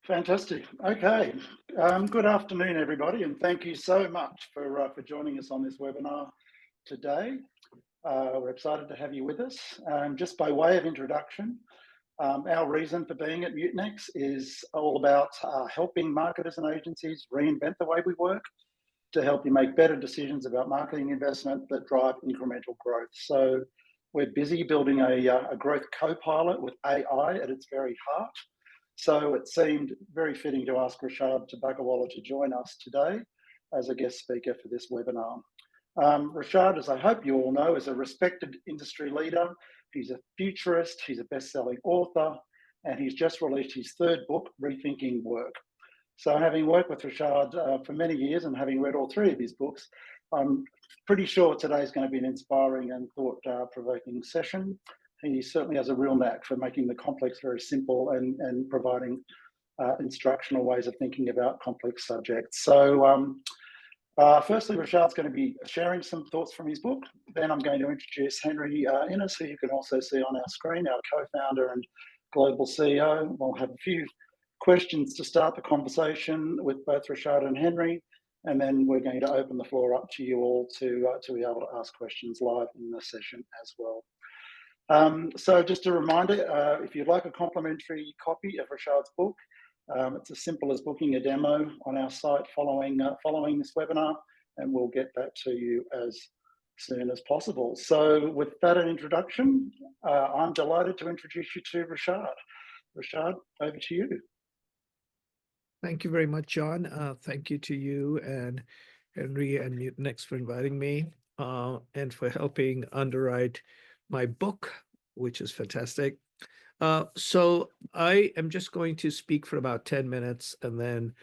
Fantastic. Okay. Good afternoon, everybody, and thank you so much for joining us on this webinar today. We're excited to have you with us. Just by way of introduction, our reason for being at Mutinex is all about helping marketers and agencies reinvent the way we work to help you make better decisions about marketing investment that drive incremental growth. So we're busy building a growth co-pilot with AI at its very heart. So it seemed very fitting to ask Rishad Tobaccowala to join us today as a guest speaker for this webinar. Rishad, as I hope you all know, is a respected industry leader. He's a futurist, he's a best-selling author, and he's just released his third book, Rethinking Work. So having worked with Rishad for many years and having read all three of his books, I'm pretty sure today's going to be an inspiring and thought-provoking session. He certainly has a real knack for making the complex very simple and providing instructional ways of thinking about complex subjects. So firstly, Rishad's going to be sharing some thoughts from his book. Then I'm going to introduce Henry Innis, who you can also see on our screen, our co-founder and global CEO. We'll have a few questions to start the conversation with both Rishad and Henry, and then we're going to open the floor up to you all to be able to ask questions live in the session as well. So just a reminder, if you'd like a complimentary copy of Rishad's book, it's as simple as booking a demo on our site following this webinar, and we'll get that to you as soon as possible. So with that an introduction, I'm delighted to introduce you to Rishad. Rishad, over to you. Thank you very much, John. Thank you to you and Henry and Mutinex for inviting me and for helping underwrite my book, which is fantastic. So I am just going to speak for about 10 minutes and then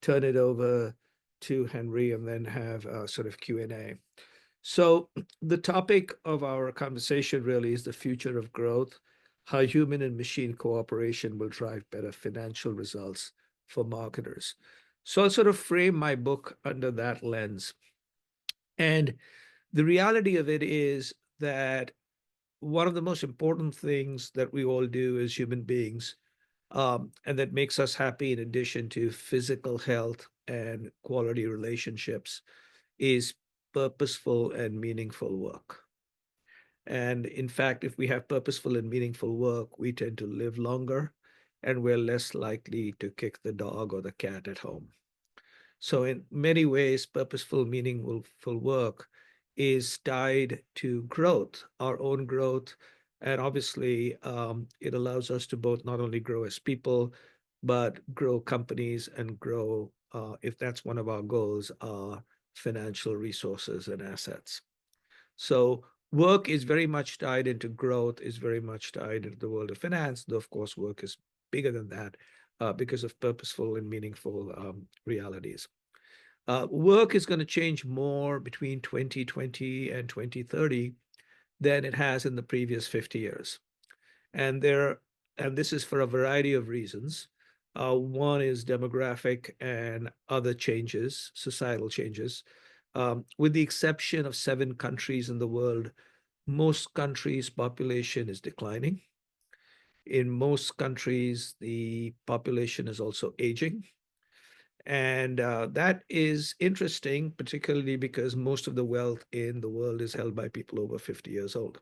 turn it over to Henry and then have a sort of Q&A. So the topic of our conversation really is the future of growth, how human and machine cooperation will drive better financial results for marketers. So I'll sort of frame my book under that lens. And the reality of it is that one of the most important things that we all do as human beings, and that makes us happy in addition to physical health and quality relationships, is purposeful and meaningful work. And in fact, if we have purposeful and meaningful work, we tend to live longer and we're less likely to kick the dog or the cat at home. So in many ways, purposeful, meaningful work is tied to growth, our own growth. And obviously, it allows us to both not only grow as people, but grow companies and grow, if that's one of our goals, our financial resources and assets. So work is very much tied into growth, is very much tied into the world of finance, though of course work is bigger than that because of purposeful and meaningful realities. Work is going to change more between 2020 and 2030 than it has in the previous 50 years. And this is for a variety of reasons. One is demographic and other changes, societal changes. With the exception of 7 countries in the world, most countries' population is declining. In most countries, the population is also aging. And that is interesting, particularly because most of the wealth in the world is held by people over 50 years old.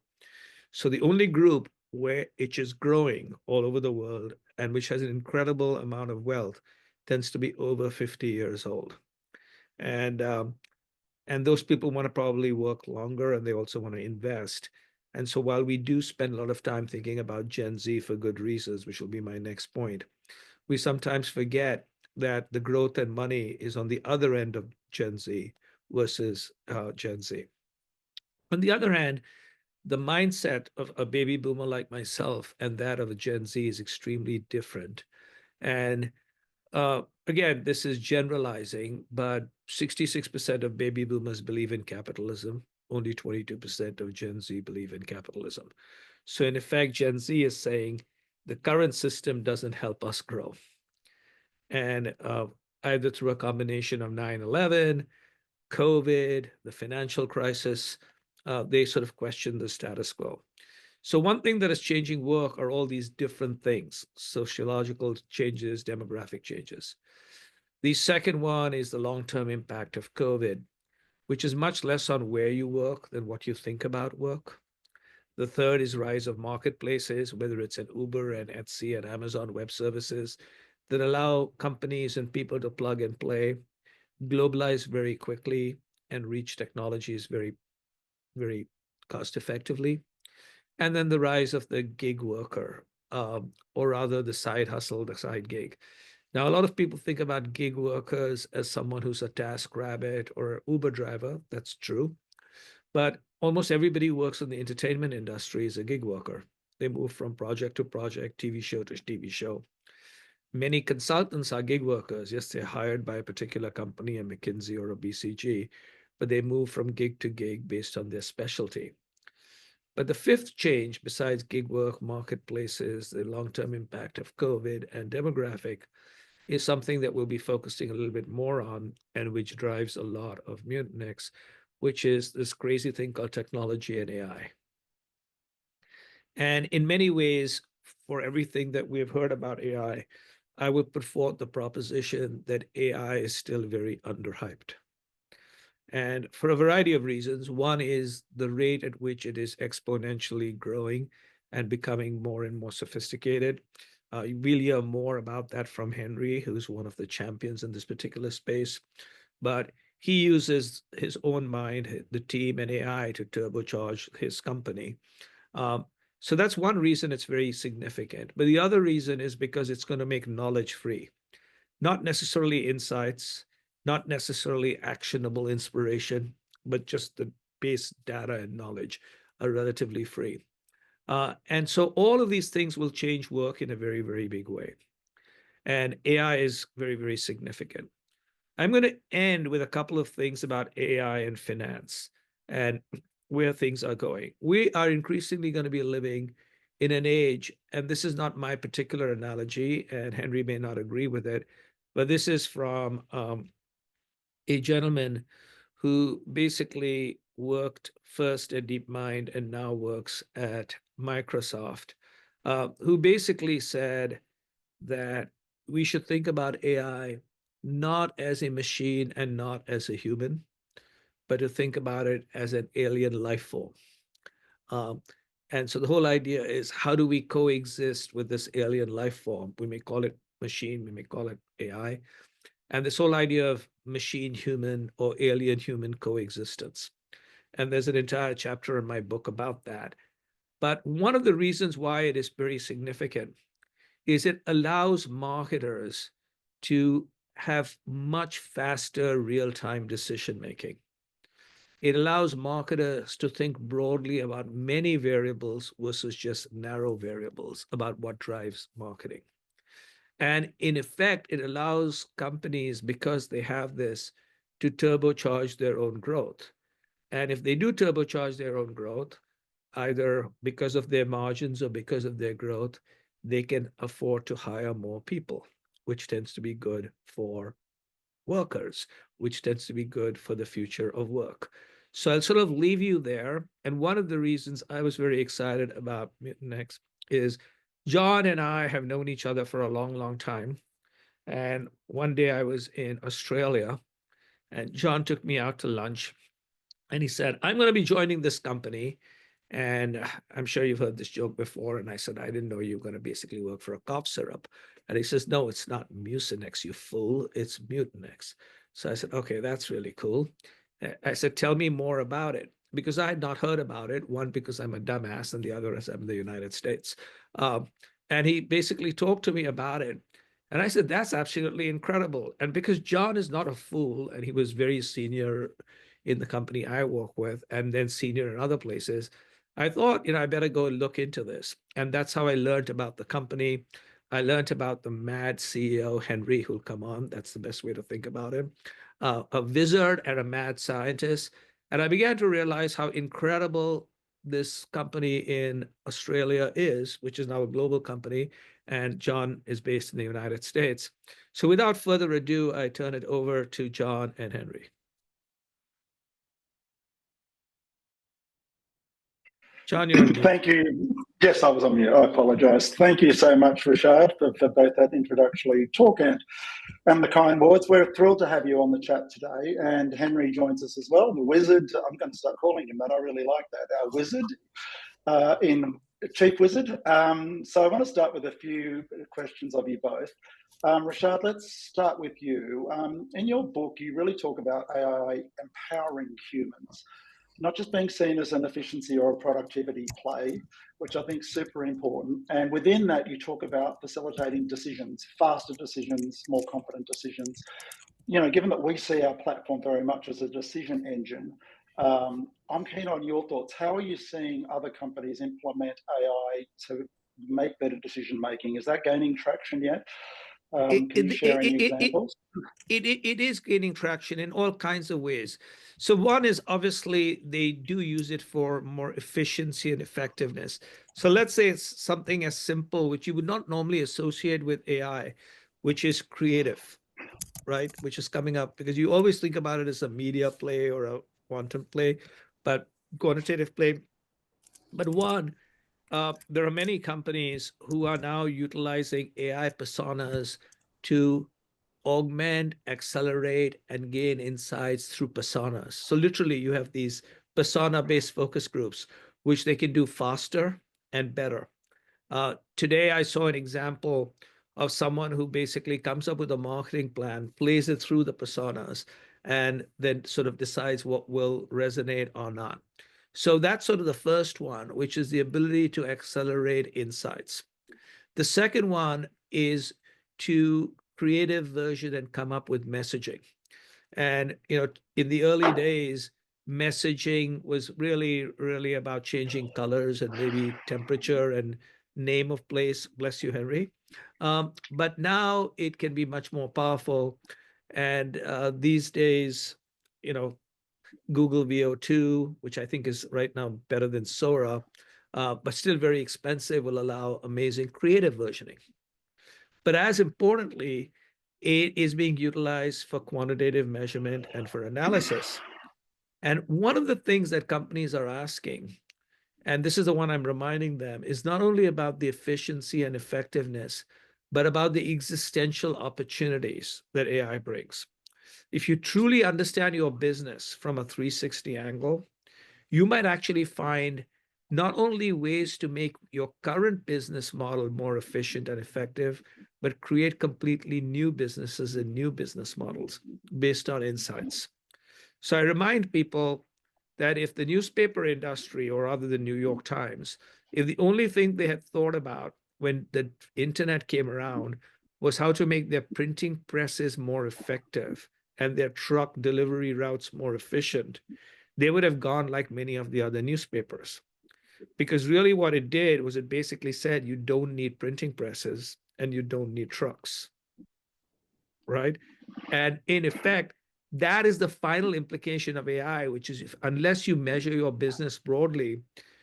So the only group where it is growing all over the world and which has an incredible amount of wealth tends to be over 50 years old. And those people want to probably work longer and they also want to invest. And so while we do spend a lot of time thinking about Gen Z for good reasons, which will be my next point, we sometimes forget that the growth and money is on the other end of Gen Z versus Gen Z. On the other hand, the mindset of a baby boomer like myself and that of a Gen Z is extremely different. And again, this is generalizing, but 66% of baby boomers believe in capitalism. Only 22% of Gen Z believe in capitalism. So in effect, Gen Z is saying the current system doesn't help us grow. And either through a combination of 9/11, COVID, the financial crisis, they sort of question the status quo. So one thing that is changing work are all these different things: sociological changes, demographic changes. The second one is the long-term impact of COVID, which is much less on where you work than what you think about work. The third is rise of marketplaces, whether it's an Uber and Etsy and Amazon Web Services, that allow companies and people to plug and play, globalize very quickly, and reach technologies very, very cost effectively. And then the rise of the gig worker, or rather the side hustle, the side gig. Now, a lot of people think about gig workers as someone who's a task rabbit or an Uber driver. That's true. But almost everybody who works in the entertainment industry is a gig worker. They move from project to project, TV show to TV show. Many consultants are gig workers. Yes, they're hired by a particular company, a McKinsey or a BCG, but they move from gig to gig based on their specialty. But the fifth change, besides gig work, marketplaces, the long-term impact of COVID, and demographic, is something that we'll be focusing a little bit more on, and which drives a lot of Mutinex, which is this crazy thing called technology and AI. And in many ways, for everything that we've heard about AI, I would put forth the proposition that AI is still very underhyped. And for a variety of reasons. One is the rate at which it is exponentially growing and becoming more and more sophisticated. We'll hear more about that from Henry, who's one of the champions in this particular space. But he uses his own mind, the team, and AI to turbocharge his company. So that's one reason it's very significant. But the other reason is because it's going to make knowledge free, not necessarily insights, not necessarily actionable inspiration, but just the base data and knowledge are relatively free. And so all of these things will change work in a very, very big way. And AI is very, very significant. I'm going to end with a couple of things about AI and finance and where things are going. We are increasingly going to be living in an age, and this is not my particular analogy, and Henry may not agree with it, but this is from a gentleman who basically worked first at DeepMind and now works at Microsoft, who basically said that we should think about AI not as a machine and not as a human, but to think about it as an alien life form. And so the whole idea is, how do we coexist with this alien life form? We may call it machine, we may call it AI. And this whole idea of machine human or alien human coexistence. And there's an entire chapter in my book about that. But one of the reasons why it is very significant is it allows marketers to have much faster real-time decision making. It allows marketers to think broadly about many variables versus just narrow variables about what drives marketing. And in effect, it allows companies, because they have this, to turbocharge their own growth. And if they do turbocharge their own growth, either because of their margins or because of their growth, they can afford to hire more people, which tends to be good for workers, which tends to be good for the future of work. So I'll sort of leave you there. And one of the reasons I was very excited about Mutinex is John and I have known each other for a long, long time. And one day I was in Australia and John took me out to lunch and he said, I'm going to be joining this company. And I'm sure you've heard this joke before. And I said, I didn't know you were going to basically work for a cough syrup. And he says, no, it's not Mucinex, you fool. It's Mutinex. So I said, okay, that's really cool. I said, tell me more about it. Because I had not heard about it. One, because I'm a dumbass, and the other is I'm in the United States. And he basically talked to me about it. And I said, that's absolutely incredible. And because John is not a fool, and he was very senior in the company I work with, and then senior in other places, I thought, I better go and look into this. And that's how I learned about the company. I learned about the mad CEO, Henry, who'll come on. That's the best way to think about him. A wizard and a mad scientist. And I began to realize how incredible this company in Australia is, which is now a global company. And John is based in the United States. So without further ado, I turn it over to John and Henry. John, you're on mute. Thank you. Yes, I was on mute. I apologise. Thank you so much, Rishad, for both that introductory talk and the kind words. We're thrilled to have you on the chat today. And Henry joins us as well, the wizard. I'm going to start calling him that. I really like that. Our wizard, in Chief Wizard. So I want to start with a few questions of you both. Rishad, let's start with you. In your book, you really talk about AI empowering humans, not just being seen as an efficiency or a productivity play, which I think is super important. And within that, you talk about facilitating decisions, faster decisions, more competent decisions. You know, given that we see our platform very much as a decision engine, I'm keen on your thoughts. How are you seeing other companies implement AI to make better decision making? Is that gaining traction yet? Can you share any examples? It is gaining traction in all kinds of ways. So one is obviously they do use it for more efficiency and effectiveness. So let's say it's something as simple, which you would not normally associate with AI, which is creative, right? Which is coming up because you always think about it as a media play or a quantum play, but quantitative play. But one, there are many companies who are now utilizing AI personas to augment, accelerate, and gain insights through personas. So literally, you have these persona-based focus groups, which they can do faster and better. Today, I saw an example of someone who basically comes up with a marketing plan, plays it through the personas, and then sort of decides what will resonate or not. So that's sort of the first one, which is the ability to accelerate insights. The second one is to creative version and come up with messaging. And in the early days, messaging was really about changing colors and maybe temperature and name of place. Bless you, Henry. But now it can be much more powerful. And these days, Google VO2, which I think is right now better than Sora, but still very expensive, will allow amazing creative versioning. But as importantly, it is being utilized for quantitative measurement and for analysis. And one of the things that companies are asking, and this is the one I'm reminding them, is not only about the efficiency and effectiveness, but about the existential opportunities that AI brings. If you truly understand your business from a 360 angle, you might actually find not only ways to make your current business model more efficient and effective, but create completely new businesses and new business models based on insights. So I remind people that if the newspaper industry, or rather the New York Times, if the only thing they had thought about when the internet came around was how to make their printing presses more effective and their truck delivery routes more efficient, they would have gone like many of the other newspapers. Because really what it did was it basically said you don't need printing presses and you don't need trucks, right? And in effect, that is the final implication of AI, which is unless you measure your business broadly,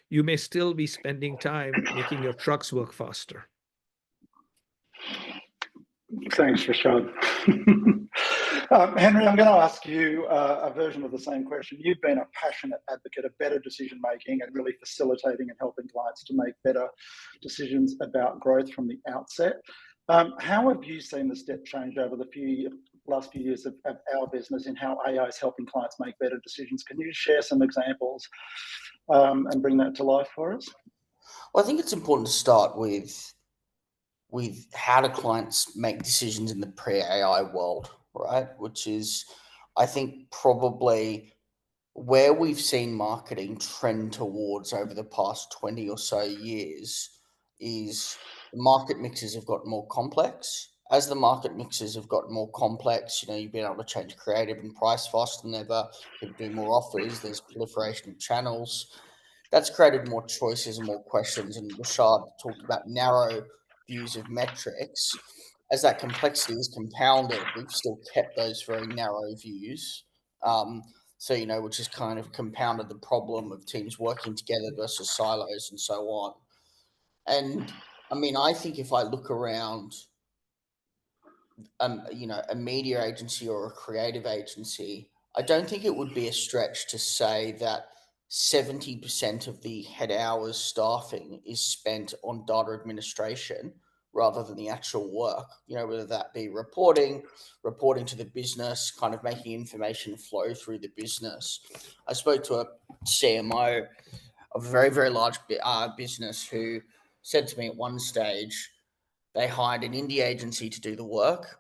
you may still be spending time making your trucks work faster. Thanks, Rishad. Henry, I'm going to ask you a version of the same question. You've been a passionate advocate of better decision making and really facilitating and helping clients to make better decisions about growth from the outset. How have you seen the step change over the last few years of our business in how AI is helping clients make better decisions? Can you share some examples and bring that to life for us? Well, I think it's important to start with how do clients make decisions in the pre-AI world, right? Which is, I think, probably where we've seen marketing trend towards over the past 20 or so years is the market mixes have got more complex. As the market mixes have got more complex, you've been able to change creative and price faster than ever. People do more offers. There's proliferation of channels. That's created more choices and more questions. And Rishad talked about narrow views of metrics. As that complexity is compounded, we've still kept those very narrow views. Which has kind of compounded the problem of teams working together versus silos and so on. And I mean, I think if I look around, a media agency or a creative agency, I don't think it would be a stretch to say that 70% of the head hours staffing is spent on data administration rather than the actual work, whether that be reporting to the business, kind of making information flow through the business. I spoke to a CMO of a very, very large business who said to me at one stage, they hired an indie agency to do the work,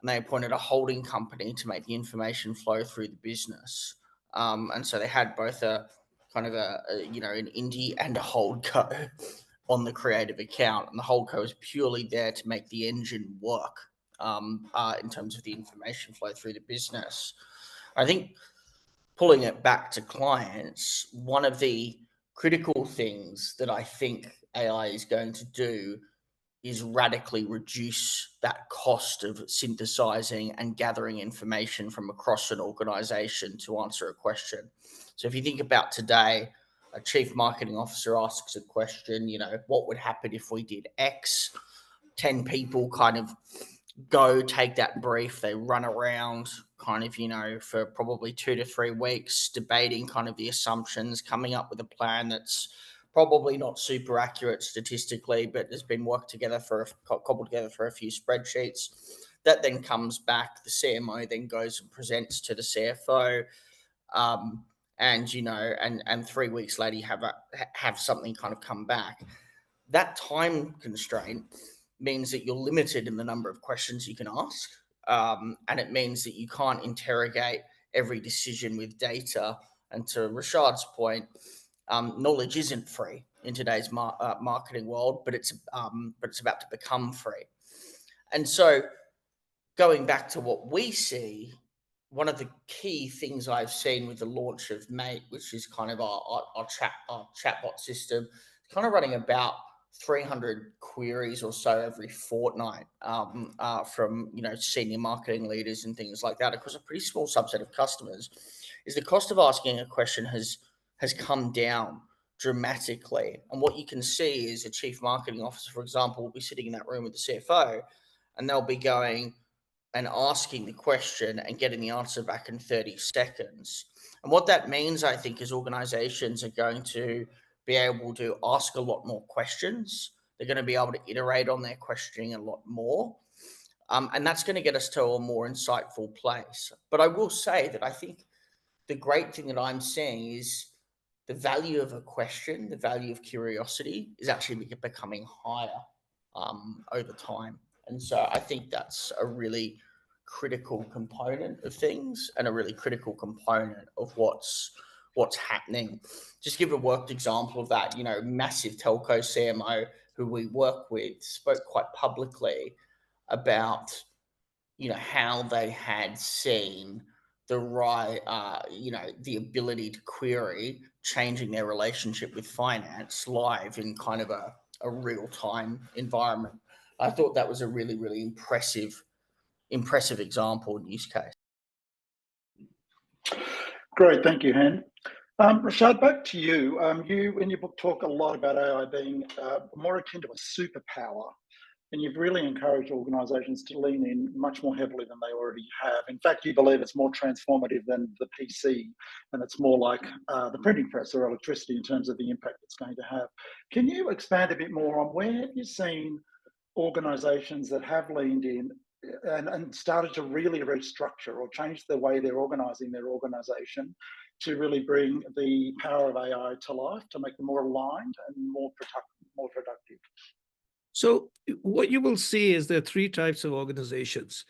and they appointed a holding company to make the information flow through the business. And so they had both a kind of an indie and a holdco on the creative account, and the holdco is purely there to make the engine work in terms of the information flow through the business. I think pulling it back to clients, one of the critical things that I think AI is going to do is radically reduce that cost of synthesizing and gathering information from across an organization to answer a question. So if you think about today, a chief marketing officer asks a question, what would happen if we did X? 10 people kind of go take that brief. They run around kind of, for probably 2 to 3 weeks, debating kind of the assumptions, coming up with a plan that's probably not super accurate statistically, but has been cobbled together for a few spreadsheets. That then comes back. The CMO then goes and presents to the CFO, and 3 weeks later you have something kind of come back. That time constraint means that you're limited in the number of questions you can ask, and it means that you can't interrogate every decision with data. And to Rishad's point, knowledge isn't free in today's marketing world, but it's about to become free. And so, going back to what we see, one of the key things I've seen with the launch of Mate, which is kind of our chatbot system, kind of running about 300 queries or so every fortnight from senior marketing leaders and things like that across a pretty small subset of customers, is the cost of asking a question has come down dramatically. And what you can see is a chief marketing officer, for example, will be sitting in that room with the CFO, and they'll be going and asking the question and getting the answer back in 30 seconds. And what that means, I think, is organizations are going to be able to ask a lot more questions. They're going to be able to iterate on their questioning a lot more. And that's going to get us to a more insightful place. But I will say that I think the great thing that I'm seeing is the value of a question, the value of curiosity is actually becoming higher over time. And so I think that's a really critical component of things and a really critical component of what's happening. Just give a worked example of that, massive telco CMO who we work with spoke quite publicly about, how they had seen the right, the ability to query changing their relationship with finance live in kind of a real-time environment. I thought that was a really, really impressive example and use case. Great, thank you, Han. Rishad, back to you. You in your book talk a lot about AI being more akin to a superpower, and you've really encouraged organisations to lean in much more heavily than they already have. In fact, you believe it's more transformative than the PC, and it's more like the printing press or electricity in terms of the impact it's going to have. Can you expand a bit more on where have you seen organisations that have leaned in and started to really restructure or change the way they're organising their organisation to really bring the power of AI to life, to make them more aligned and more productive? So what you will see is there are 3 types of organizations.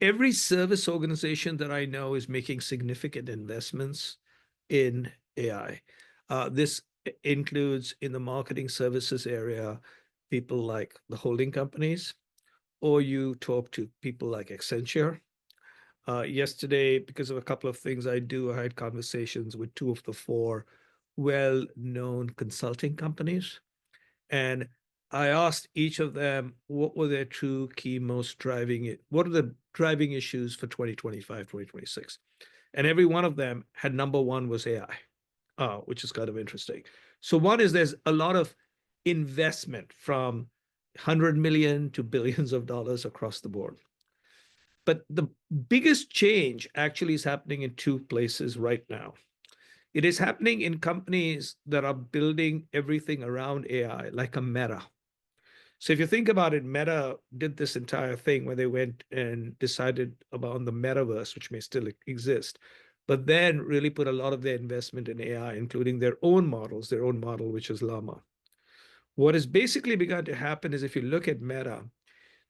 Every service organization that I know is making significant investments in AI. This includes in the marketing services area, people like the holding companies, or you talk to people like Accenture. Yesterday, because of a couple of things I do, I had conversations with 2 of the 4 well-known consulting companies. And I asked each of them what were their 2 key what are the driving issues for 2025, 2026? And every one of them had number 1 was AI, which is kind of interesting. So one is there's a lot of investment from 100 million to billions of dollars across the board. But the biggest change actually is happening in 2 places right now. It is happening in companies that are building everything around AI, like a Meta. So if you think about it, Meta did this entire thing where they went and decided about the metaverse, which may still exist, but then really put a lot of their investment in AI, including their own models, their own model, which is Llama. What has basically begun to happen is if you look at Meta,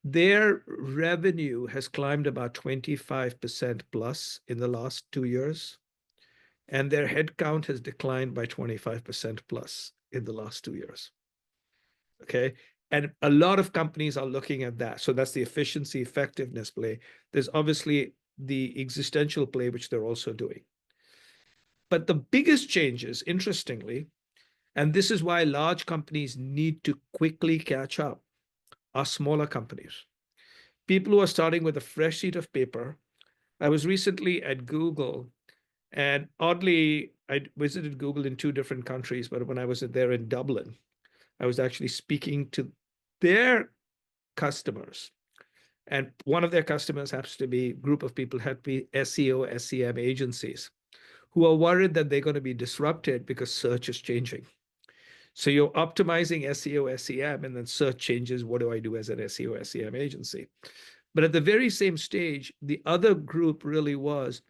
their revenue has climbed about 25% plus in the last 2 years, and their headcount has declined by 25% plus in the last 2 years. Okay. And a lot of companies are looking at that. So that's the efficiency, effectiveness play. There's obviously the existential play, which they're also doing. But the biggest changes, interestingly, and this is why large companies need to quickly catch up, are smaller companies. People who are starting with a fresh sheet of paper. I was recently at Google, and oddly, I visited Google in 2 different countries, but when I was there in Dublin, I was actually speaking to their customers. And one of their customers happens to be a group of people, had to be SEO, SEM agencies who are worried that they're going to be disrupted because search is changing. So you're optimizing SEO, SEM, and then search changes. What do I do as an SEO, SEM agency? But at the very same stage, the other group really was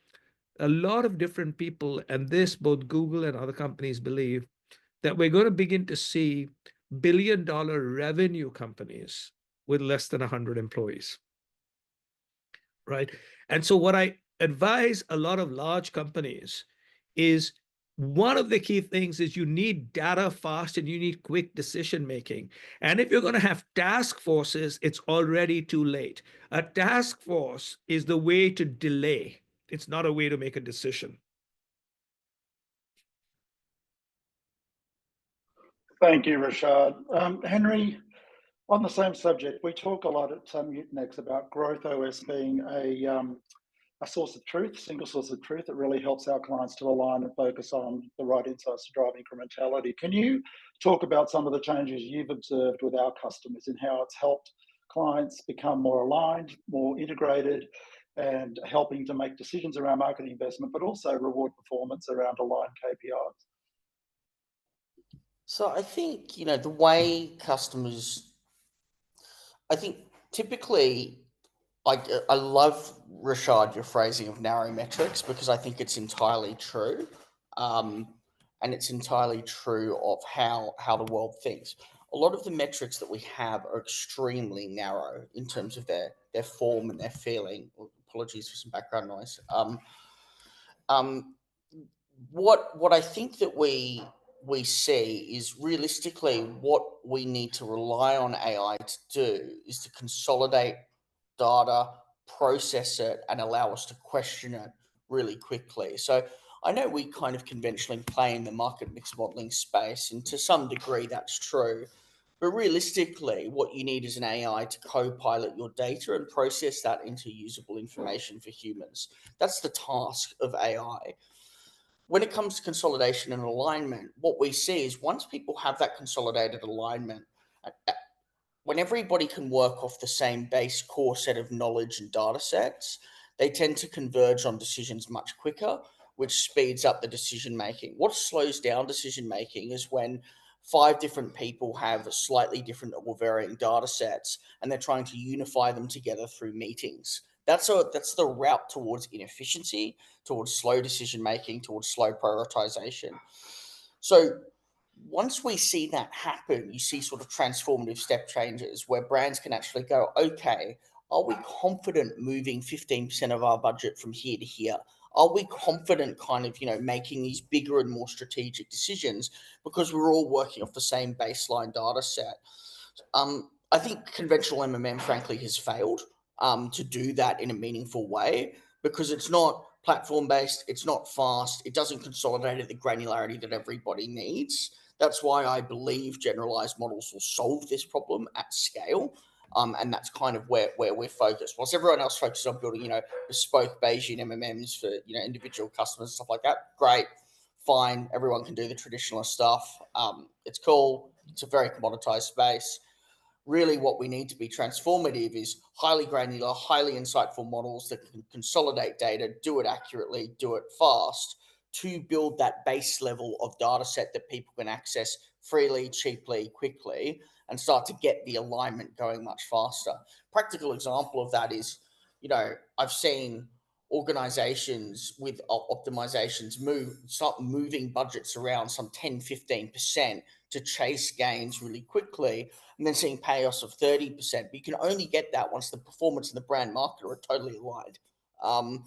a lot of different people, and this both Google and other companies believe that we're going to begin to see billion-dollar revenue companies with less than 100 employees, right? And so what I advise a lot of large companies is one of the key things is you need data fast and you need quick decision making. And if you're going to have task forces, it's already too late. A task force is the way to delay. It's not a way to make a decision. Thank you, Rishad. Henry, on the same subject, we talk a lot at Mutinex about Growth OS being a source of truth, single source of truth that really helps our clients to align and focus on the right insights to drive incrementality. Can you talk about some of the changes you've observed with our customers and how it's helped clients become more aligned, more integrated, and helping to make decisions around marketing investment, but also reward performance around aligned KPIs? So I think, the way customers, I think typically, I love, Rishad, your phrasing of narrow metrics, because I think it's entirely true. And it's entirely true of how the world thinks. A lot of the metrics that we have are extremely narrow in terms of their form and their feeling. Apologies for some background noise. What I think that we see is realistically what we need to rely on AI to do is to consolidate data, process it, and allow us to question it really quickly. So I know we kind of conventionally play in the market mix modeling space, and to some degree that's true. But realistically, what you need is an AI to co-pilot your data and process that into usable information for humans. That's the task of AI. When it comes to consolidation and alignment, what we see is once people have that consolidated alignment, when everybody can work off the same base core set of knowledge and data sets, they tend to converge on decisions much quicker, which speeds up the decision making. What slows down decision making is when 5 different people have slightly different or varying data sets and they're trying to unify them together through meetings. That's the route towards inefficiency, towards slow decision making, towards slow prioritization. So once we see that happen, you see sort of transformative step changes where brands can actually go, okay, are we confident moving 15% of our budget from here to here? Are we confident kind of, making these bigger and more strategic decisions because we're all working off the same baseline data set? I think conventional MMM, frankly, has failed to do that in a meaningful way because it's not platform based, it's not fast, it doesn't consolidate at the granularity that everybody needs. That's why I believe generalized models will solve this problem at scale. And that's kind of where we're focused. Whilst everyone else focuses on building, bespoke Bayesian MMMs for, individual customers and stuff like that, great, fine. Everyone can do the traditional stuff. It's cool. It's a very commoditized space. Really what we need to be transformative is highly granular, highly insightful models that can consolidate data, do it accurately, do it fast, to build that base level of data set that people can access freely, cheaply, quickly, and start to get the alignment going much faster. Practical example of that is, I've seen organizations with optimizations start moving budgets around some 10-15% to chase gains really quickly, and then seeing payoffs of 30%. But you can only get that once the performance and the brand market are totally aligned. And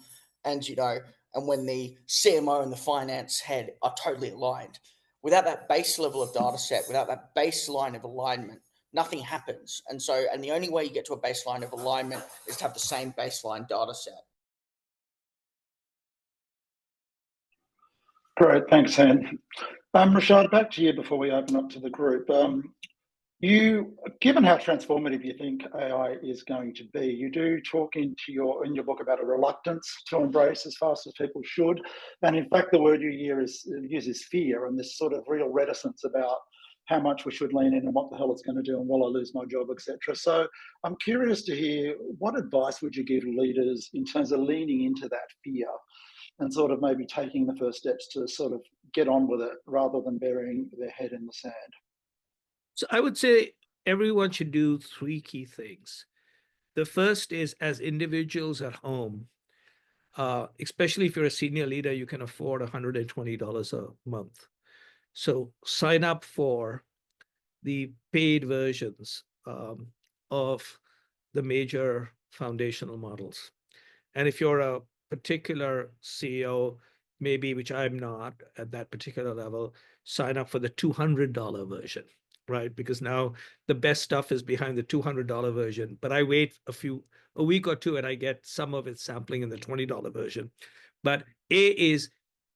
when the CMO and the finance head are totally aligned. Without that base level of data set, without that baseline of alignment, nothing happens. And the only way you get to a baseline of alignment is to have the same baseline data set. Great, thanks, Han. Rishad, back to you before we open up to the group. Given how transformative you think AI is going to be, you do talk in your book about a reluctance to embrace as fast as people should, and in fact, the word you use is fear, and this sort of real reticence about how much we should lean in and what the hell it's going to do, and will I lose my job, etc. So, I'm curious to hear what advice would you give leaders in terms of leaning into that fear and sort of maybe taking the first steps to sort of get on with it rather than burying their head in the sand. So I would say everyone should do three key things. The first is, as individuals at home, especially if you're a senior leader, you can afford $120 a month. So sign up for the paid versions of the major foundational models. And if you're a particular CEO, maybe, which I'm not at that particular level, sign up for the $200 version, right? Because now the best stuff is behind the $200 version, but I wait a week or two and I get some of it sampling in the $20 version. But is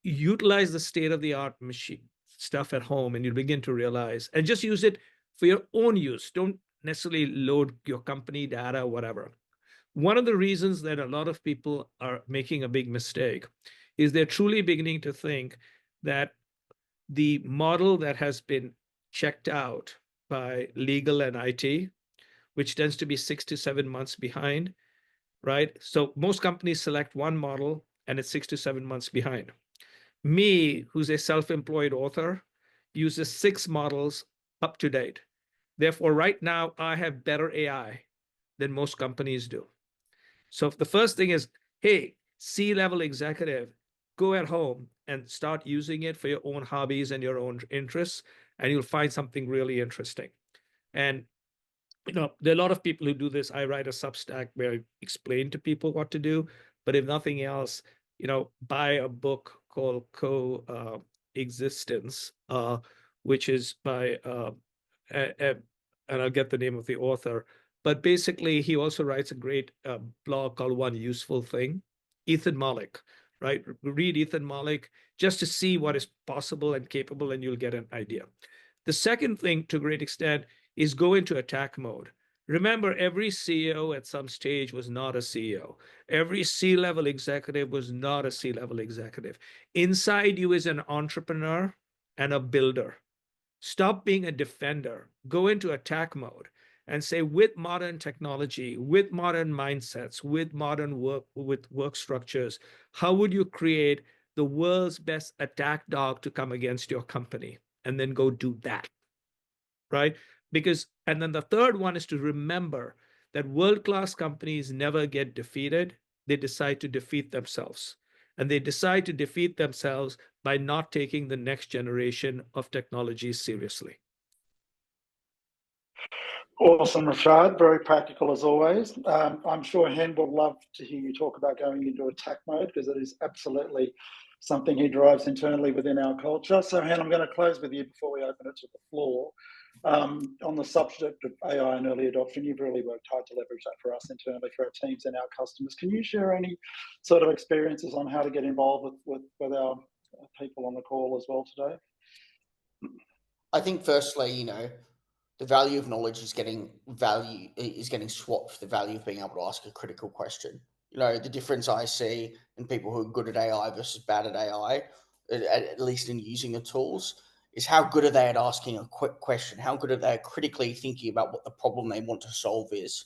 utilize the state-of-the-art machine stuff at home, and you begin to realize, and just use it for your own use. Don't necessarily load your company data, whatever. One of the reasons that a lot of people are making a big mistake is they're truly beginning to think that the model that has been checked out by legal and IT, which tends to be 6 to 7 months behind, right? So most companies select one model and it's 6 to 7 months behind. Me, who's a self-employed author, uses 6 models up to date. Therefore, right now, I have better AI than most companies do. So if the first thing is, hey, C-level executive, go at home and start using it for your own hobbies and your own interests, and you'll find something really interesting. And there are a lot of people who do this. I write a Substack where I explain to people what to do, but if nothing else, buy a book called Coexistence, which is by, and I'll get the name of the author, but basically he also writes a great blog called One Useful Thing. Ethan Malik, right? Read Ethan Malik just to see what is possible and capable, and you'll get an idea. The second thing, to a great extent, is go into attack mode. Remember, every CEO at some stage was not a CEO. Every C-level executive was not a C-level executive. Inside you is an entrepreneur and a builder. Stop being a defender. Go into attack mode and say, with modern technology, with modern mindsets, with modern work structures, how would you create the world's best attack dog to come against your company? And then go do that, right? And then the third one is to remember that world-class companies never get defeated. They decide to defeat themselves. And they decide to defeat themselves by not taking the next generation of technology seriously. Awesome, Rishad. Very practical as always. I'm sure Hen would love to hear you talk about going into attack mode, because it is absolutely something he drives internally within our culture. So Hen, I'm going to close with you before we open it to the floor. On the subject of AI and early adoption, you've really worked hard to leverage that for us internally, for our teams and our customers. Can you share any sort of experiences on how to get involved with our people on the call as well today? I think firstly, the value of knowledge is getting swapped for the value of being able to ask a critical question. The difference I see in people who are good at AI versus bad at AI, at least in using the tools, is how good are they at asking a quick question? How good are they at critically thinking about what the problem they want to solve is?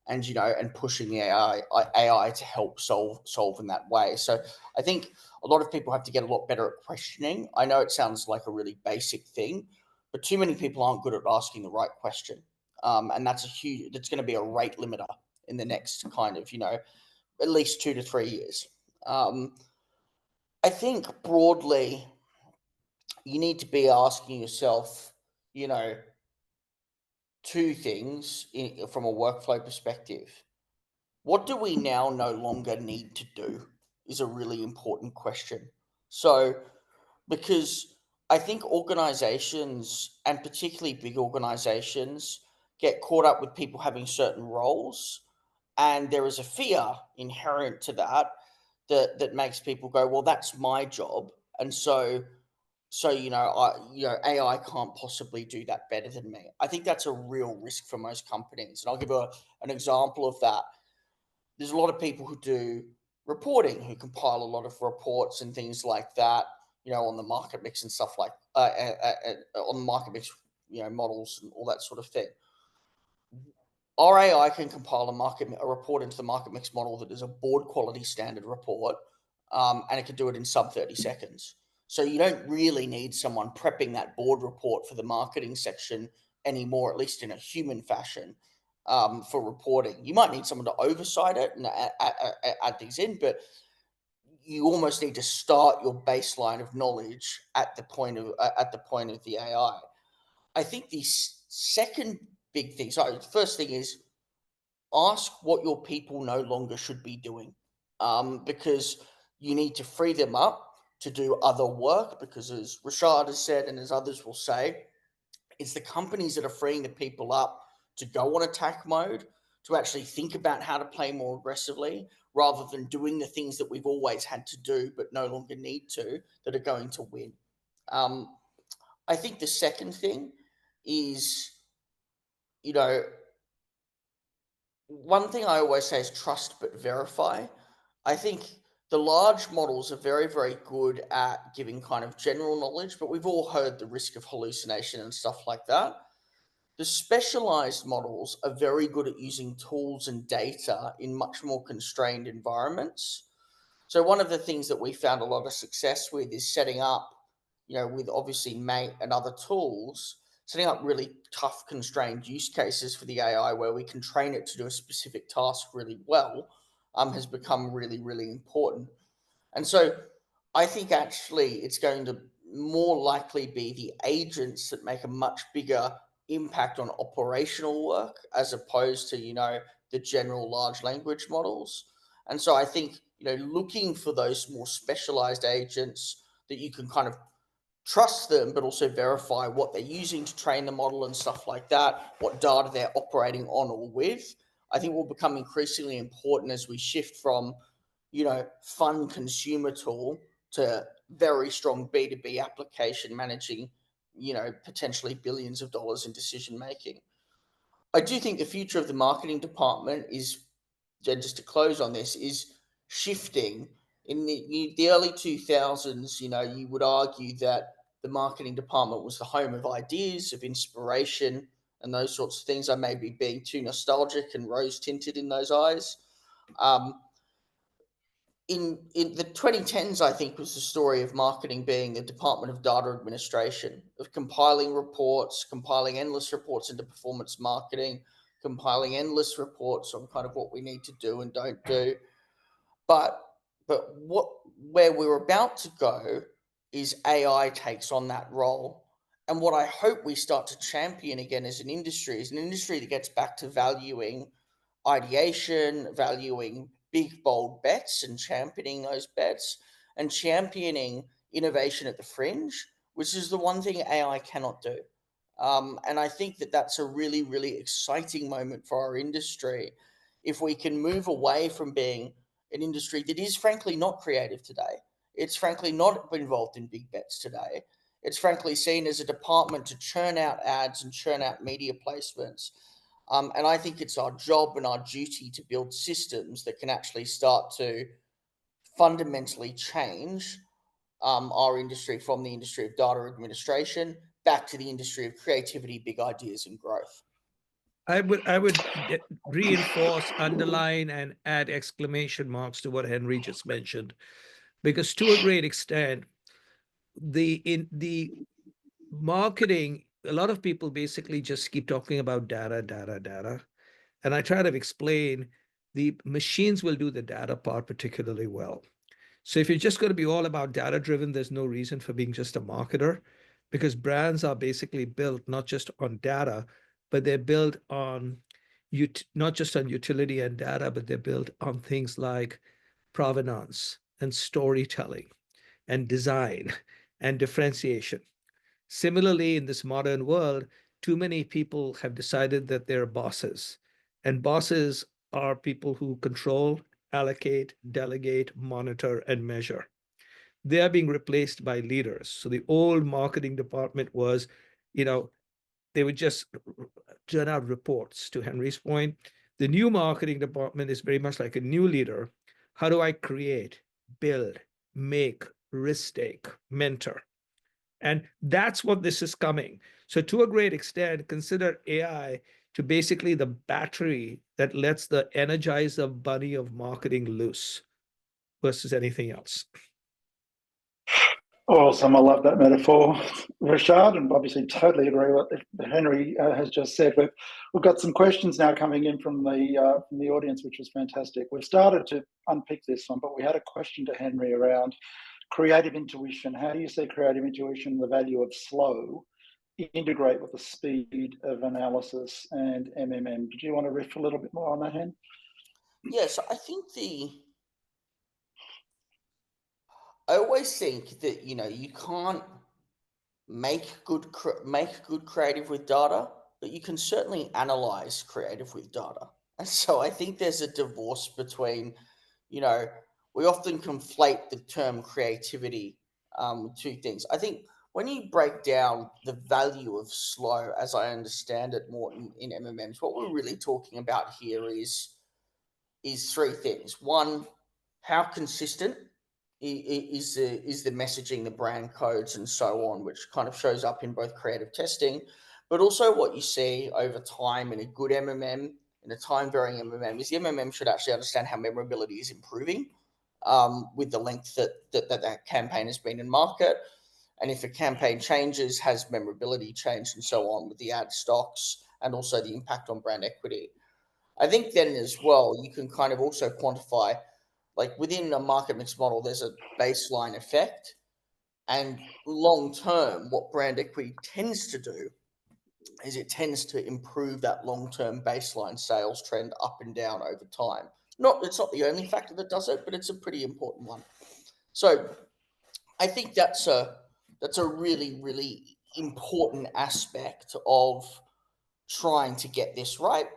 and and pushing the AI to help solve in that way. So I think a lot of people have to get a lot better at questioning. I know it sounds like a really basic thing, but too many people aren't good at asking the right question, and that's going to be a rate limiter in the next kind of at least 2 to 3 years. I think broadly, you need to be asking yourself, two things from a workflow perspective. What do we now no longer need to do is a really important question. So, because I think organizations, and particularly big organizations, get caught up with people having certain roles, and there is a fear inherent to that makes people go, well, that's my job, and so AI can't possibly do that better than me. I think that's a real risk for most companies, and I'll give an example of that. There's a lot of people who do reporting, who compile a lot of reports and things like that, on the market mix and stuff like on the market mix, models and all that sort of thing. Our AI can compile a report into the market mix model that is a board quality standard report, and it can do it in sub 30 seconds. So you don't really need someone prepping that board report for the marketing section anymore, at least in a human fashion, for reporting. You might need someone to oversight it and add things in, but you almost need to start your baseline of knowledge at the point of the AI. I think the second big thing. So the first thing is ask what your people no longer should be doing, because you need to free them up to do other work. Because as Rishad has said, and as others will say, it's the companies that are freeing the people up to go on attack mode, to actually think about how to play more aggressively, rather than doing the things that we've always had to do but no longer need to, that are going to win. I think the second thing is, one thing I always say is trust but verify. I think the large models are very, very good at giving kind of general knowledge, but we've all heard the risk of hallucination and stuff like that. The specialized models are very good at using tools and data in much more constrained environments. So one of the things that we found a lot of success with is setting up, with obviously Mate and other tools, setting up really tough constrained use cases for the AI where we can train it to do a specific task really well, has become really, really important. And so I think actually it's going to more likely be the agents that make a much bigger impact on operational work, as opposed to, the general large language models. And so I think, looking for those more specialized agents that you can kind of trust them, but also verify what they're using to train the model and stuff like that, what data they're operating on or with, I think will become increasingly important as we shift from, fun consumer tool to very strong B2B application managing, potentially billions of dollars in decision making. I do think the future of the marketing department is, just to close on this, is shifting. In the early 2000s, you would argue that the marketing department was the home of ideas, of inspiration, and those sorts of things. I may be being too nostalgic and rose-tinted in those eyes. In the 2010s, I think, was the story of marketing being the Department of Data Administration, of compiling reports, compiling endless reports into performance marketing, compiling endless reports on kind of what we need to do and don't do. But where we're about to go is AI takes on that role. And what I hope we start to champion again as an industry is an industry that gets back to valuing ideation, valuing big, bold bets and championing those bets, and championing innovation at the fringe, which is the one thing AI cannot do. And I think that that's a really, really exciting moment for our industry if we can move away from being an industry that is frankly not creative today. It's frankly not involved in big bets today. It's frankly seen as a department to churn out ads and churn out media placements. And I think it's our job and our duty to build systems that can actually start to fundamentally change our industry from the industry of data administration back to the industry of creativity, big ideas, and growth. I would reinforce, underline, and add exclamation marks to what Henry just mentioned, because to a great extent, the marketing, a lot of people basically just keep talking about data, data, data. And I try to explain the machines will do the data part particularly well. So if you're just going to be all about data driven, there's no reason for being just a marketer, because brands are basically built not just on data, but they're built on not just on utility and data, but they're built on things like provenance and storytelling and design and differentiation. Similarly, in this modern world, too many people have decided that they're bosses, and bosses are people who control, allocate, delegate, monitor, and measure. They are being replaced by leaders. So the old marketing department was, you know, they would just turn out reports. To Henry's point, the new marketing department is very much like a new leader. How do I create, build, make, risk take, mentor? And that's what this is coming. So to a great extent, consider AI to basically the battery that lets the energizer bunny of marketing loose versus anything else. Awesome. I love that metaphor, Rishad, and obviously totally agree with what Henry has just said. We've got some questions now coming in from the audience, which was fantastic. We've started to unpick this one, but we had a question to Henry around creative intuition. How do you see creative intuition, the value of slow, integrate with the speed of analysis and MMM? Did you want to riff a little bit more on that, Hen? Yes, I think I always think that you can't make good creative with data, but you can certainly analyze creative with data. And so I think there's a divorce between, we often conflate the term creativity with two things. I think when you break down the value of slow, as I understand it more in MMMs, what we're really talking about here is three things. One, how consistent is the messaging, the brand codes, and so on, which kind of shows up in both creative testing, but also what you see over time in a good MMM, in a time varying MMM, is the MMM should actually understand how memorability is improving with the length that campaign has been in market. And if a campaign changes, has memorability changed, and so on, with the ad stocks and also the impact on brand equity. I think then as well, you can kind of also quantify, like within a market mix model, there's a baseline effect. And long term, what brand equity tends to do is it tends to improve that long term baseline sales trend up and down over time. It's not the only factor that does it, but it's a pretty important one. So I think that's a really, really important aspect of trying to get this right.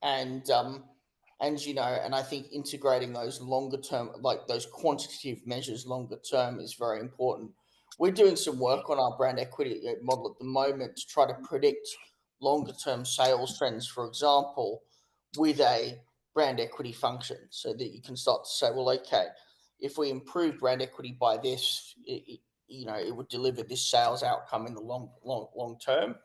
And and I think integrating those longer term, like those quantitative measures longer term, is very important. We're doing some work on our brand equity model at the moment to try to predict longer term sales trends, for example, with a brand equity function, so that you can start to say, well, okay, if we improve brand equity by this, it would deliver this sales outcome in the long term.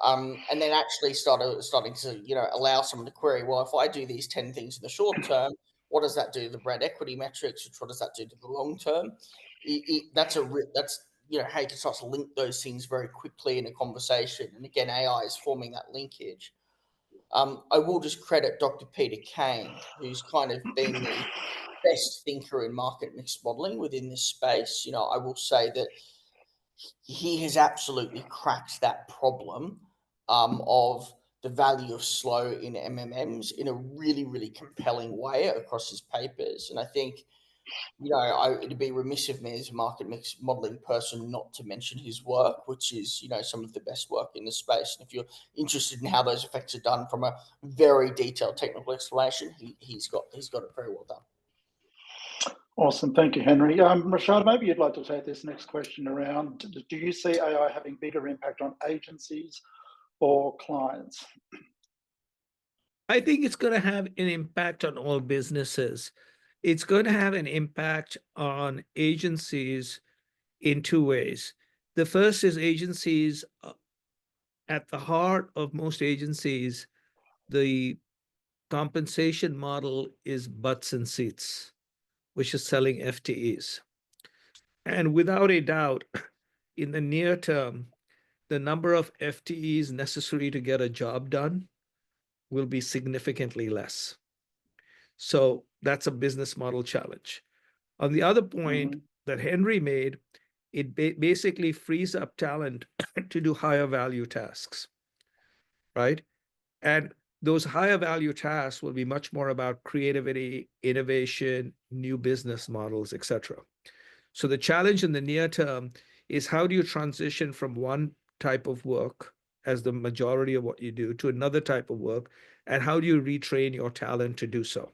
And then actually starting to allow someone to query, well, if I do these 10 things in the short term, what does that do to the brand equity metrics? What does that do to the long term? That's how you can start to link those things very quickly in a conversation. And again, AI is forming that linkage. I will just credit Dr. Peter Kane, who's kind of been the best thinker in market mix modeling within this space. I will say that he has absolutely cracked that problem of the value of slow in MMMs in a really, really compelling way across his papers. And I think, it'd be remiss of me as a market mix modeling person not to mention his work, which is, some of the best work in the space. And if you're interested in how those effects are done from a very detailed technical explanation, he's got it very well done. Awesome. Thank you, Henry. Rishad, maybe you'd like to take this next question around. Do you see AI having bigger impact on agencies or clients? I think it's going to have an impact on all businesses. It's going to have an impact on agencies in two ways. The first is agencies, at the heart of most agencies the compensation model is butts and seats, which is selling FTEs. And without a doubt, in the near term, the number of FTEs necessary to get a job done will be significantly less. So that's a business model challenge. On the other point that Henry made, it basically frees up talent to do higher value tasks, right? And those higher value tasks will be much more about creativity, innovation, new business models, etc. So the challenge in the near term is how do you transition from one type of work as the majority of what you do to another type of work, and how do you retrain your talent to do so?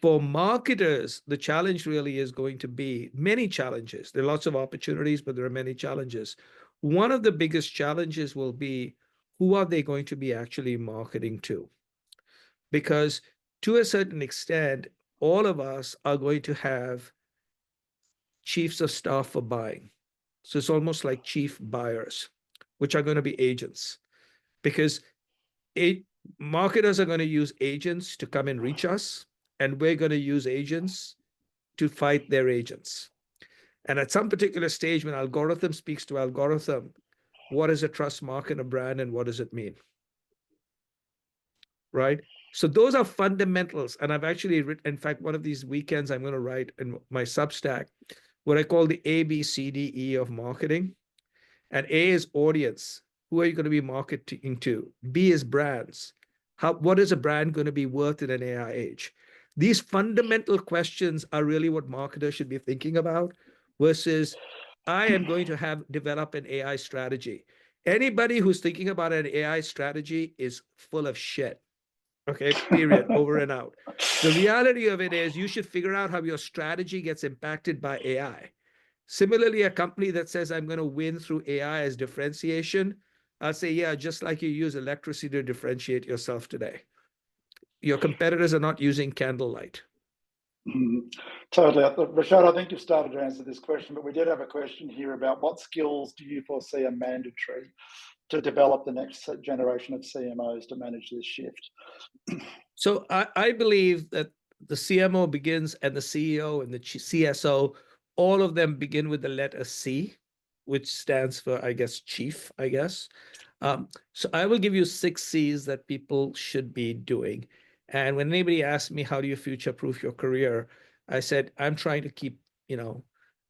For marketers, the challenge really is going to be many challenges. There are lots of opportunities, but there are many challenges. One of the biggest challenges will be, who are they going to be actually marketing to? Because to a certain extent, all of us are going to have chiefs of staff for buying. So it's almost like chief buyers, which are going to be agents, because marketers are going to use agents to come and reach us, and we're going to use agents to fight their agents. And at some particular stage, when algorithm speaks to algorithm, what is a trust mark in a brand and what does it mean? Right? So those are fundamentals. And I've actually written, in fact, one of these weekends, I'm going to write in my Substack what I call the ABCDE of marketing. And A is audience. Who are you going to be marketing to? B is brands. What is a brand going to be worth in an AI age? These fundamental questions are really what marketers should be thinking about, versus I am going to develop an AI strategy. Anybody who's thinking about an AI strategy is full of shit. Okay, period, over and out. The reality of it is you should figure out how your strategy gets impacted by AI. Similarly, a company that says, I'm going to win through AI as differentiation, I'll say, yeah, just like you use electricity to differentiate yourself today. Your competitors are not using candlelight. Totally. Rishad, I think you've started to answer this question, but we did have a question here about what skills do you foresee are mandatory to develop the next generation of CMOs to manage this shift? So I believe that the CMO begins, and the CEO and the CSO, all of them begin with the letter C, which stands for, I guess, chief, I guess. So I will give you 6 C's that people should be doing. And when anybody asks me, how do you future-proof your career? I said, I'm trying to keep,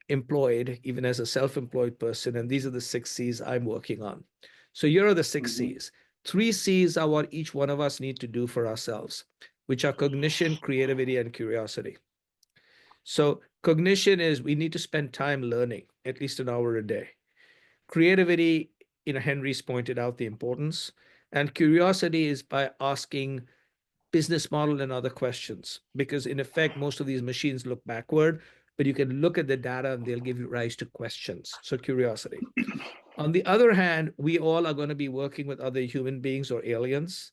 employed, even as a self-employed person. And these are the 6 C's I'm working on. So here are the 6 C's. 3 C's are what each one of us need to do for ourselves, which are cognition, creativity, and curiosity. So cognition is we need to spend time learning, at least an hour a day. Creativity, Henry's pointed out the importance. And curiosity is by asking business model and other questions, because in effect, most of these machines look backward, but you can look at the data and they'll give you rise to questions. So curiosity. On the other hand, we all are going to be working with other human beings or aliens.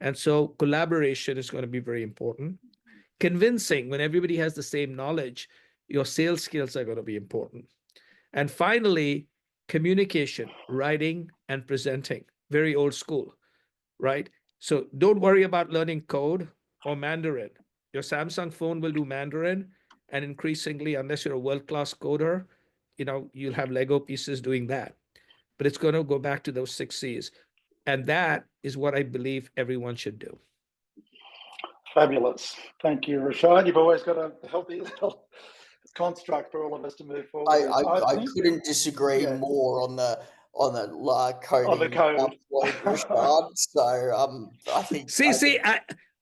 And so collaboration is going to be very important. Convincing, when everybody has the same knowledge, your sales skills are going to be important. And finally, communication, writing and presenting, very old school, right? So don't worry about learning code or Mandarin. Your Samsung phone will do Mandarin. And increasingly, unless you're a world-class coder, you'll have Lego pieces doing that. But it's going to go back to those 6 C's. And that is what I believe everyone should do. Fabulous. Thank you, Rishad. You've always got a healthy little construct for all of us to move forward. I couldn't disagree more on the coding. On the code. Rishad. So I think.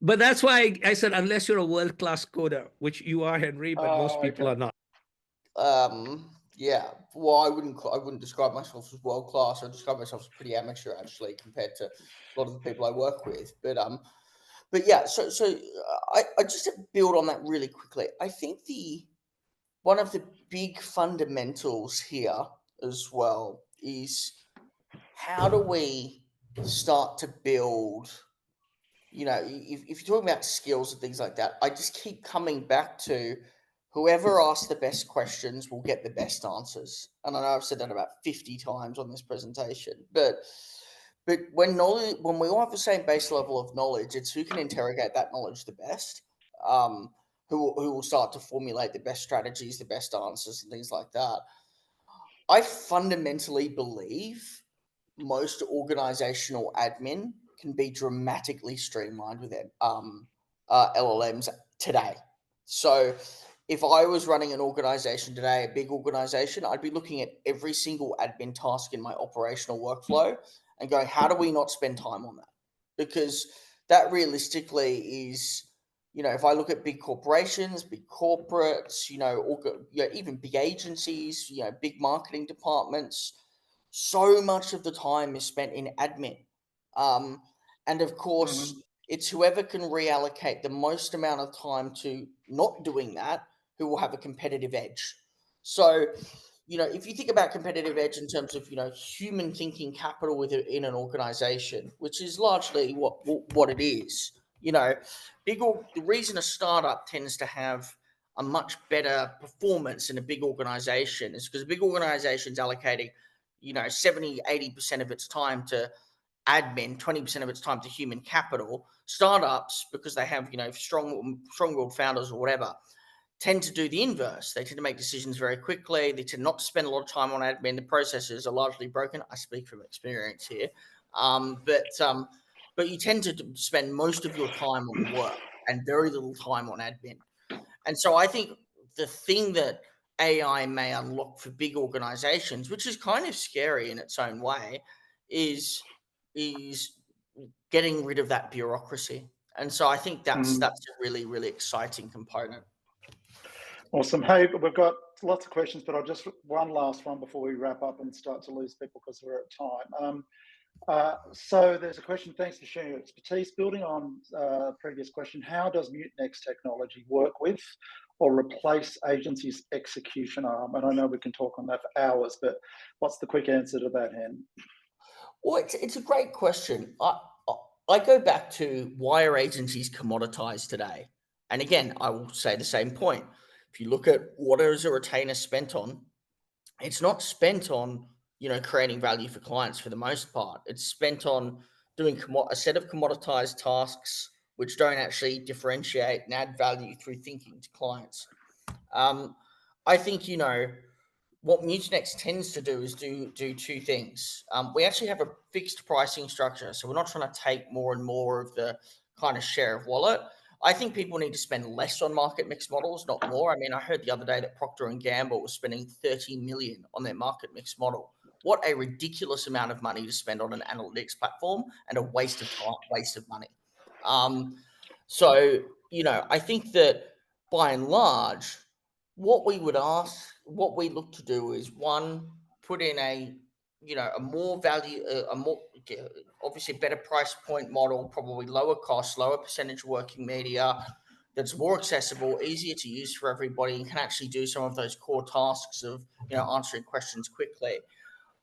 But that's why I said, unless you're a world-class coder, which you are, Henry, but most people are not. Yeah. Well, I wouldn't describe myself as world-class. I describe myself as pretty amateur, actually, compared to a lot of the people I work with. But yeah. So I just to build on that really quickly. I think one of the big fundamentals here as well is, how do we start to build, if you're talking about skills and things like that, I just keep coming back to whoever asks the best questions will get the best answers. And I know I've said that about 50 times on this presentation, but But when we all have the same base level of knowledge, it's who can interrogate that knowledge the best, who will start to formulate the best strategies, the best answers, and things like that. I fundamentally believe most organizational admin can be dramatically streamlined with LLMs today. So if I was running an organization today, a big organization, I'd be looking at every single admin task in my operational workflow and going, how do we not spend time on that? Because that realistically is, if I look at big corporations, big corporates, even big agencies, big marketing departments, so much of the time is spent in admin. And of course, it's whoever can reallocate the most amount of time to not doing that who will have a competitive edge. So, if you think about competitive edge in terms of, human thinking capital within an organization, which is largely what it is, the reason a startup tends to have a much better performance in a big organization is because a big organization is allocating 70-80% of its time to admin, 20% of its time to human capital. Startups, because they have strong-willed founders or whatever, tend to do the inverse. They tend to make decisions very quickly. They tend not to spend a lot of time on admin. The processes are largely broken. I speak from experience here, but you tend to spend most of your time on work and very little time on admin. And so I think the thing that AI may unlock for big organizations, which is kind of scary in its own way, is getting rid of that bureaucracy. And so I think that's a really, really exciting component. Awesome. Hey, we've got lots of questions, but I'll just one last one before we wrap up and start to lose people because we're at time. So there's a question, thanks for sharing your expertise. Building on previous question, how does Mutinex technology work with or replace agencies' execution arm? And I know we can talk on that for hours, but what's the quick answer to that, Hen? Well, it's a great question. I go back to, why are agencies commoditized today? And again, I will say the same point. If you look at what is a retainer spent on, it's not spent on creating value for clients for the most part. It's spent on doing a set of commoditized tasks which don't actually differentiate and add value through thinking to clients. I think what Mutinex tends to do is do two things. We actually have a fixed pricing structure, so we're not trying to take more and more of the kind of share of wallet. I think people need to spend less on market mix models, not more. I mean, I heard the other day that Procter and Gamble was spending 30 million on their market mix model. What a ridiculous amount of money to spend on an analytics platform, and a waste of time, waste of money. So I think that by and large, what we look to do is, one, put in a more value, obviously better price point model, probably lower cost, lower percentage working media, that's more accessible, easier to use for everybody, and can actually do some of those core tasks of answering questions quickly.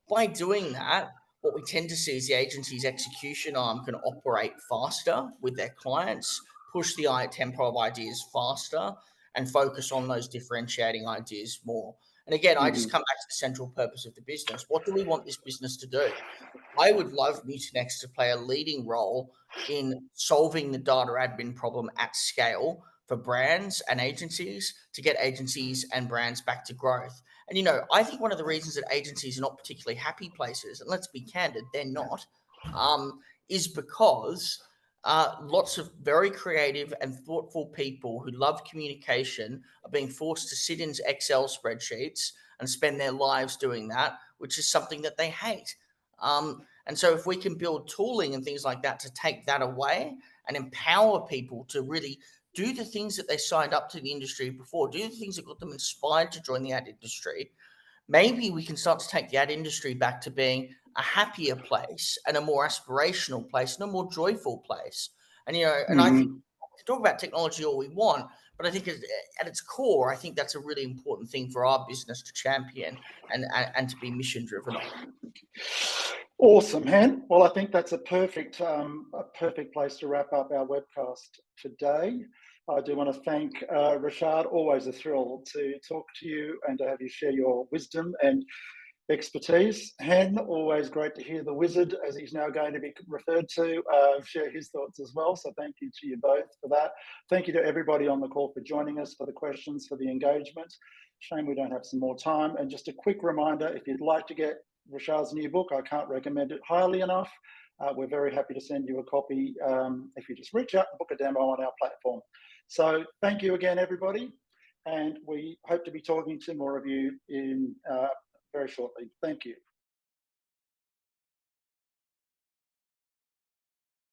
By doing that, what we tend to see is the agency's execution arm can operate faster with their clients, push the tempo of ideas faster, and focus on those differentiating ideas more. And again, I just come back to the central purpose of the business. What do we want this business to do? I would love Mutinex to play a leading role in solving the data admin problem at scale for brands and agencies, to get agencies and brands back to growth. And, I think one of the reasons that agencies are not particularly happy places, and let's be candid, they're not, is because lots of very creative and thoughtful people who love communication are being forced to sit in Excel spreadsheets and spend their lives doing that, which is something that they hate. And so if we can build tooling and things like that to take that away and empower people to really do the things that they signed up to the industry before, do the things that got them inspired to join the ad industry, maybe we can start to take the ad industry back to being a happier place and a more aspirational place and a more joyful place. And, and I think we can talk about technology all we want, but I think at its core, I think that's a really important thing for our business to champion and to be mission driven on. Awesome, Han. Well, I think that's a perfect place to wrap up our webcast today. I do want to thank Rishad. Always a thrill to talk to you and to have you share your wisdom and expertise. Hen, always great to hear the wizard, as he's now going to be referred to, share his thoughts as well. So thank you to you both for that. Thank you to everybody on the call for joining us, for the questions, for the engagement. Shame we don't have some more time. And just a quick reminder, if you'd like to get Rishad's new book, I can't recommend it highly enough. We're very happy to send you a copy if you just reach out and book a demo on our platform. So thank you again, everybody. And we hope to be talking to more of you in very shortly. Thank you.